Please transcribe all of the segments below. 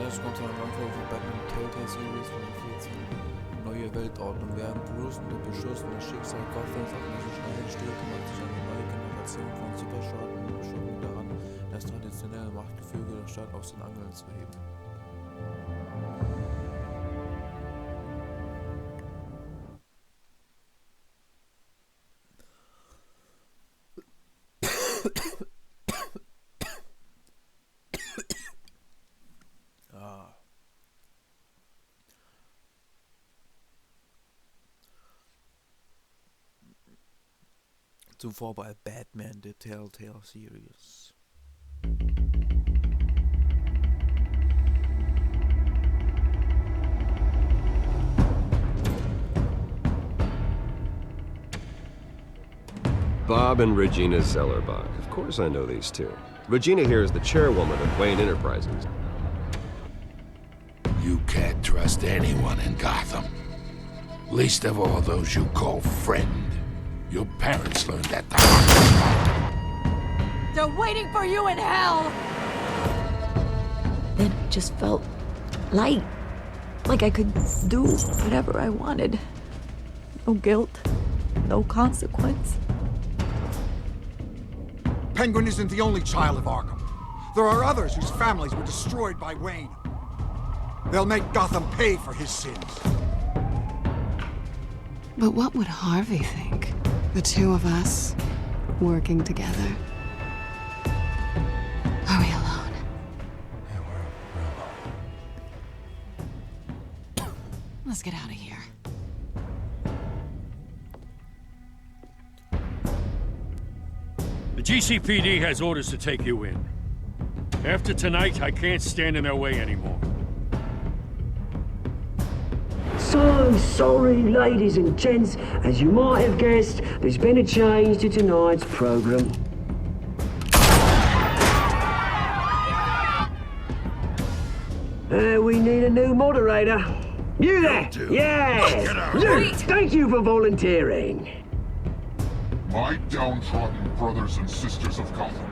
Herzlich willkommen zu einer neuen Folge von Batman Telltale Series von 14. Neue Weltordnung. Während Bruce unter Beschuss und das Schicksal Gothams auf einer Schnelle steht, macht sich eine neue Generation von Superschurken daran, das traditionelle Machtgefüge der Stadt aus den Angeln zu heben. Zuvor bei Batman, The Telltale Series. Bob and Regina Zellerbach. Of course I know these two. Regina here is the chairwoman of Wayne Enterprises. You can't trust anyone in Gotham. Least of all those you call friend. Your parents learned that the hard way. They're waiting for you in hell! It just felt light. Like I could do whatever I wanted. No guilt, no consequence. Penguin isn't the only child of Arkham. There are others whose families were destroyed by Wayne. They'll make Gotham pay for his sins. But what would Harvey think? The two of us, working together. Are we alone? Yeah, we're alone. Let's get out of here. The GCPD has orders to take you in. After tonight, I can't stand in their way anymore. So sorry, ladies and gents. As you might have guessed, there's been a change to tonight's program. We need a new moderator. You there? Yeah! Luke, thank you for volunteering. My downtrodden brothers and sisters of Gotham,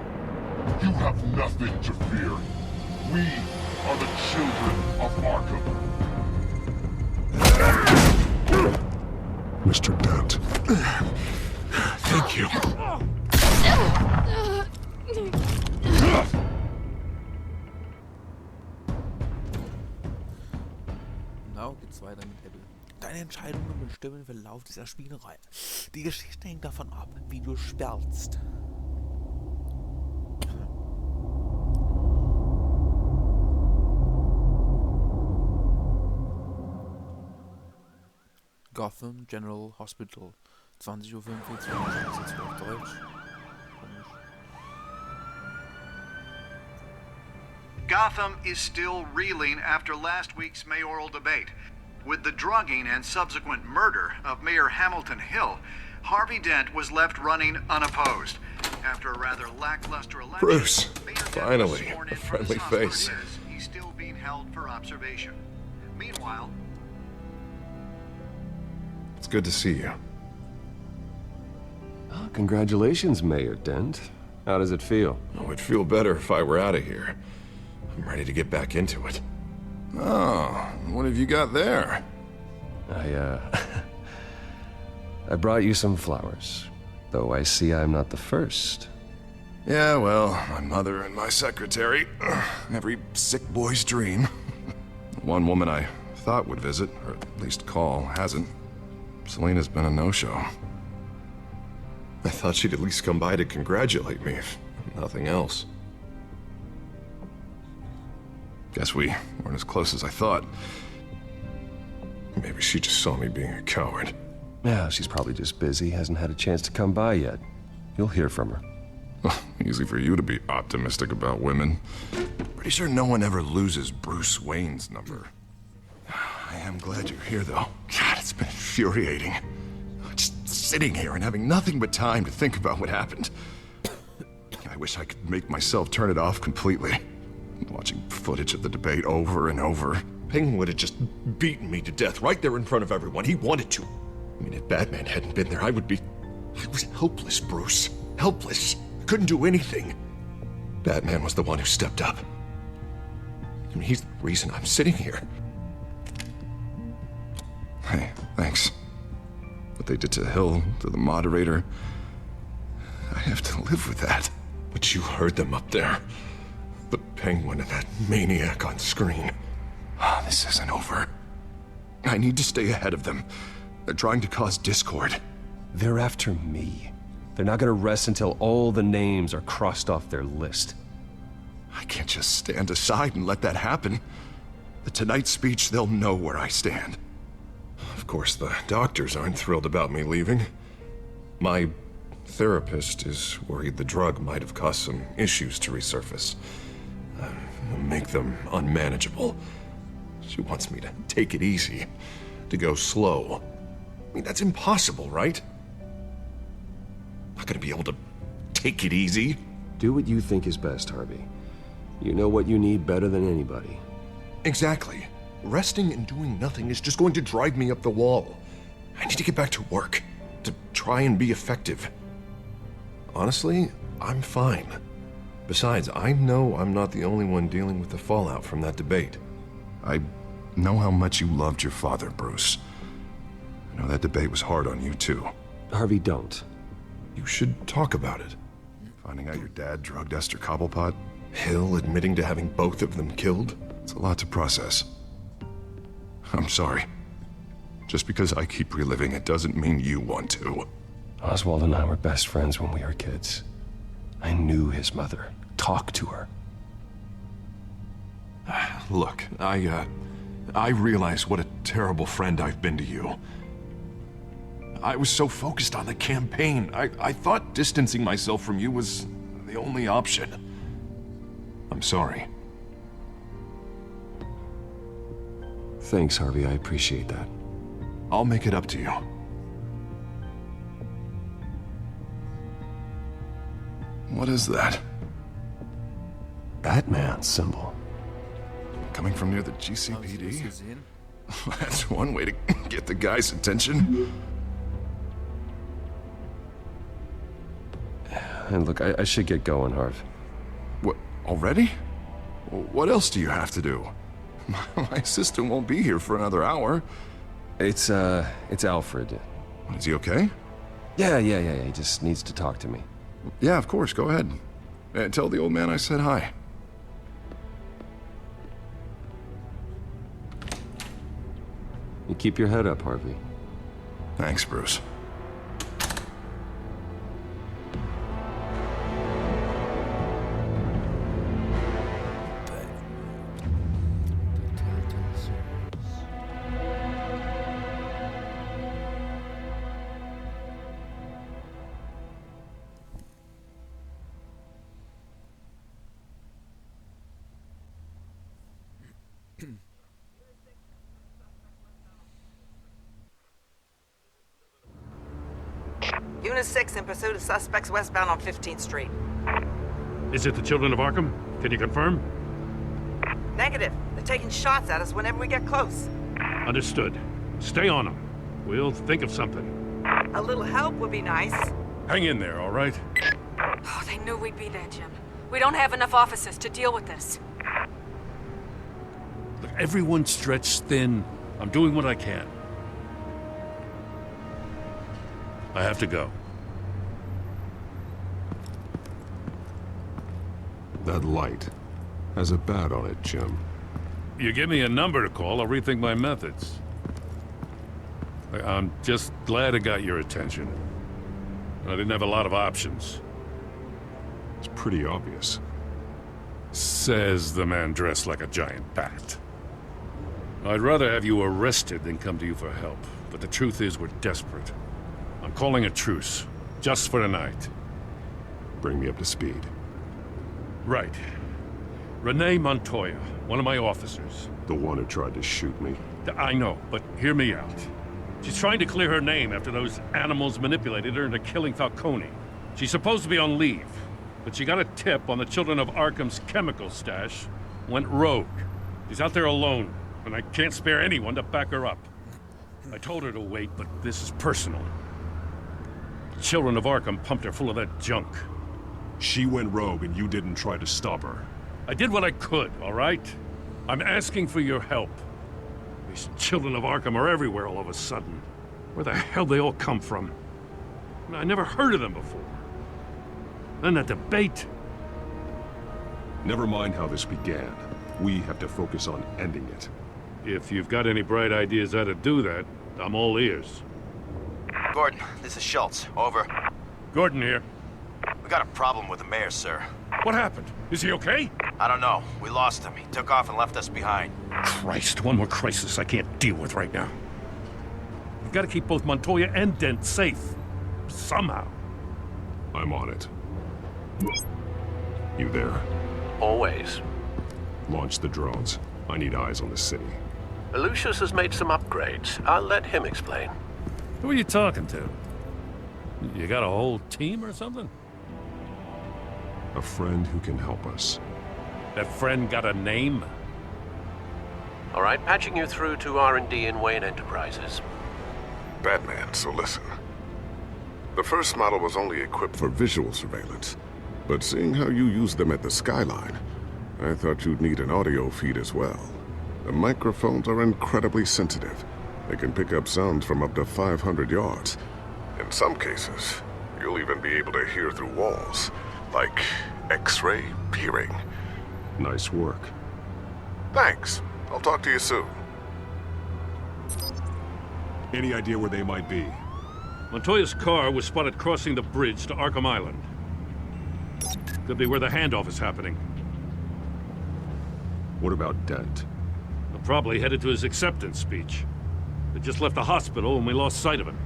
you have nothing to fear. We are the children of Arkham. Mr. Dent. Thank you. Now geht's weiter mit Apple. Deine Entscheidungen bestimmen den Verlauf dieser Spielerei. Die Geschichte hängt davon ab, wie du spielst. Gotham General Hospital, 20:45 Uhr, auf Deutsch. Gotham is still reeling after last week's mayoral debate. With the drugging and subsequent murder of Mayor Hamilton Hill, Harvey Dent was left running unopposed. After a rather lackluster election, Bruce, finally, a friendly face. He's still being held for observation. Meanwhile, It's good to see you. Oh, congratulations, Mayor Dent. How does it feel? Oh, it'd feel better if I were out of here. I'm ready to get back into it. Oh, what have you got there? I brought you some flowers. Though I see I'm not the first. Yeah, well, my mother and my secretary. Every sick boy's dream. One woman I thought would visit, or at least call, hasn't. Selena's been a no-show. I thought she'd at least come by to congratulate me, if nothing else. Guess we weren't as close as I thought. Maybe she just saw me being a coward. Yeah, she's probably just busy, hasn't had a chance to come by yet. You'll hear from her. Easy for you to be optimistic about women. Pretty sure no one ever loses Bruce Wayne's number. I am glad you're here, though. God, it's been infuriating. Just sitting here and having nothing but time to think about what happened. I wish I could make myself turn it off completely. Watching footage of the debate over and over. Penguin would have just beaten me to death right there in front of everyone. He wanted to. I mean, if Batman hadn't been there, I was helpless, Bruce. Helpless. Couldn't do anything. Batman was the one who stepped up. I mean, he's the reason I'm sitting here. Hey, thanks. What they did to Hill, to the moderator, I have to live with that. But you heard them up there. The Penguin and that maniac on screen. This isn't over. I need to stay ahead of them. They're trying to cause discord. They're after me. They're not gonna rest until all the names are crossed off their list. I can't just stand aside and let that happen. The Tonight speech, they'll know where I stand. Of course, the doctors aren't thrilled about me leaving. My therapist is worried the drug might have caused some issues to resurface. Make them unmanageable. She wants me to take it easy, to go slow. I mean, that's impossible, right? Not gonna be able to take it easy. Do what you think is best, Harvey. You know what you need better than anybody. Exactly. Resting and doing nothing is just going to drive me up the wall. I need to get back to work, to try and be effective. Honestly, I'm fine. Besides, I know I'm not the only one dealing with the fallout from that debate. I know how much you loved your father, Bruce. I know that debate was hard on you, too. Harvey, don't. You should talk about it. Finding out your dad drugged Esther Cobblepot, Hill admitting to having both of them killed. It's a lot to process. I'm sorry. Just because I keep reliving it doesn't mean you want to. Oswald and I were best friends when we were kids. I knew his mother. Talked to her. Look, I realize what a terrible friend I've been to you. I was so focused on the campaign. I thought distancing myself from you was the only option. I'm sorry. Thanks, Harvey. I appreciate that. I'll make it up to you. What is that? Batman symbol. Coming from near the GCPD? That's one way to get the guy's attention. And look, I should get going, Harv. What, already? What else do you have to do? My assistant won't be here for another hour. It's Alfred. Is he okay? Yeah, he just needs to talk to me. Yeah, of course, go ahead. Tell the old man I said hi. You keep your head up, Harvey. Thanks, Bruce. Unit 6 in pursuit of suspects westbound on 15th Street. Is it the Children of Arkham? Can you confirm? Negative. They're taking shots at us whenever we get close. Understood. Stay on them. We'll think of something. A little help would be nice. Hang in there, all right? Oh, they knew we'd be there, Jim. We don't have enough officers to deal with this. Look, everyone's stretched thin. I'm doing what I can. I have to go. That light has a bat on it, Jim. You give me a number to call, I'll rethink my methods. I'm just glad I got your attention. I didn't have a lot of options. It's pretty obvious. Says the man dressed like a giant bat. I'd rather have you arrested than come to you for help, but the truth is we're desperate. I'm calling a truce, just for tonight. Bring me up to speed. Right. Renee Montoya, one of my officers. The one who tried to shoot me. I know, but hear me out. She's trying to clear her name after those animals manipulated her into killing Falcone. She's supposed to be on leave, but she got a tip on the Children of Arkham's chemical stash, went rogue. She's out there alone, and I can't spare anyone to back her up. I told her to wait, but this is personal. The Children of Arkham pumped her full of that junk. She went rogue and you didn't try to stop her. I did what I could, all right? I'm asking for your help. These children of Arkham are everywhere all of a sudden. Where the hell they all come from? I never heard of them before. Then that debate. Never mind how this began. We have to focus on ending it. If you've got any bright ideas how to do that, I'm all ears. Gordon, this is Schultz. Over. Gordon here. We got a problem with the mayor, sir. What happened? Is he okay? I don't know. We lost him. He took off and left us behind. Christ, one more crisis I can't deal with right now. We've got to keep both Montoya and Dent safe. Somehow. I'm on it. You there? Always. Launch the drones. I need eyes on the city. Lucius has made some upgrades. I'll let him explain. Who are you talking to? You got a whole team or something? A friend who can help us. That friend got a name? All right, patching you through to R&D in Wayne Enterprises. Batman, so listen. The first model was only equipped for visual surveillance, but seeing how you use them at the Skyline, I thought you'd need an audio feed as well. The microphones are incredibly sensitive. They can pick up sounds from up to 500 yards. In some cases, you'll even be able to hear through walls, like X-ray peering. Nice work. Thanks. I'll talk to you soon. Any idea where they might be? Montoya's car was spotted crossing the bridge to Arkham Island. Could be where the handoff is happening. What about Dent? They're probably headed to his acceptance speech. They just left the hospital and we lost sight of him.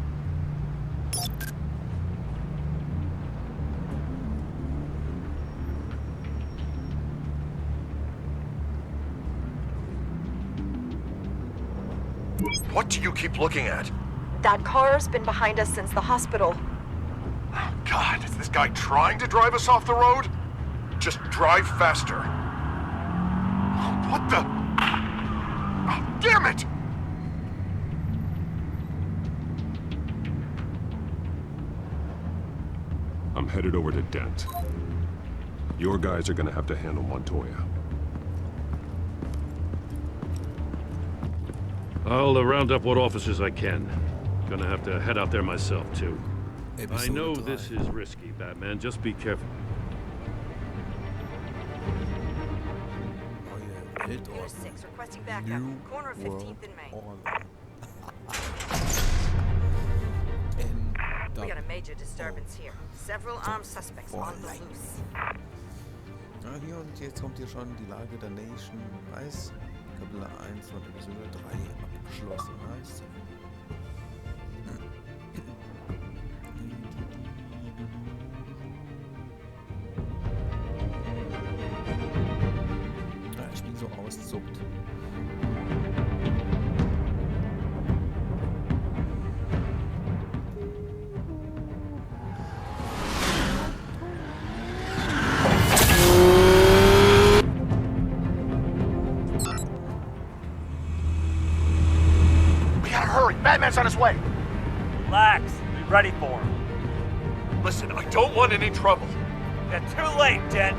What do you keep looking at? That car's been behind us since the hospital. God, is this guy trying to drive us off the road? Just drive faster. What the? Oh, damn it! I'm headed over to Dent. Your guys are gonna have to handle Montoya. I'll round up what officers I can. Gonna have to head out there myself, too. I know this is risky, Batman. Just be careful. Unit 6 requesting backup. Corner of 15th and Main. We got a major disturbance here. Several armed suspects on the loose. Ja, hier und jetzt kommt hier schon die Lage der Nation. Nice. Kapitel 1 von Episode 3 abgeschlossen. Nice. Ja, das Spiel so auszuckt. Batman's on his way. Relax. Be ready for him. Listen, I don't want any trouble. You're too late, Dent.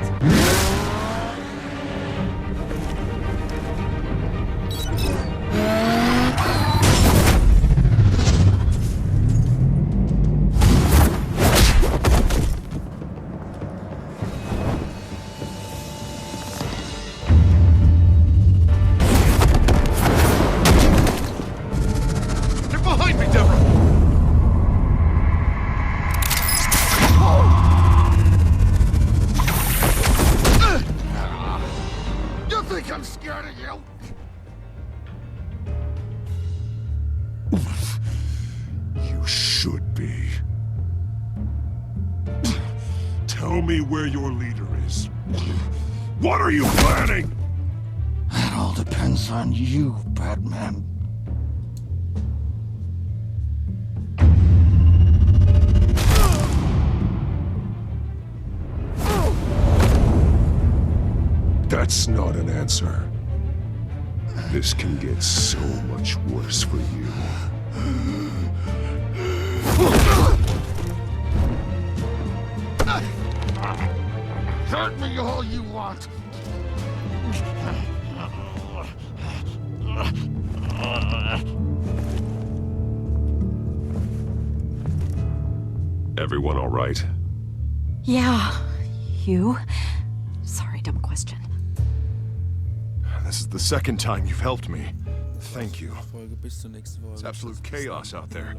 Tell me where your leader is. What are you planning? That all depends on you, Batman. That's not an answer. This can get so much worse for you. Hurt me all you want. Everyone all right? Yeah. You? Sorry, dumb question. This is the second time you've helped me. Thank you. Folge bis zur nächsten Folge. It's absolute chaos out there.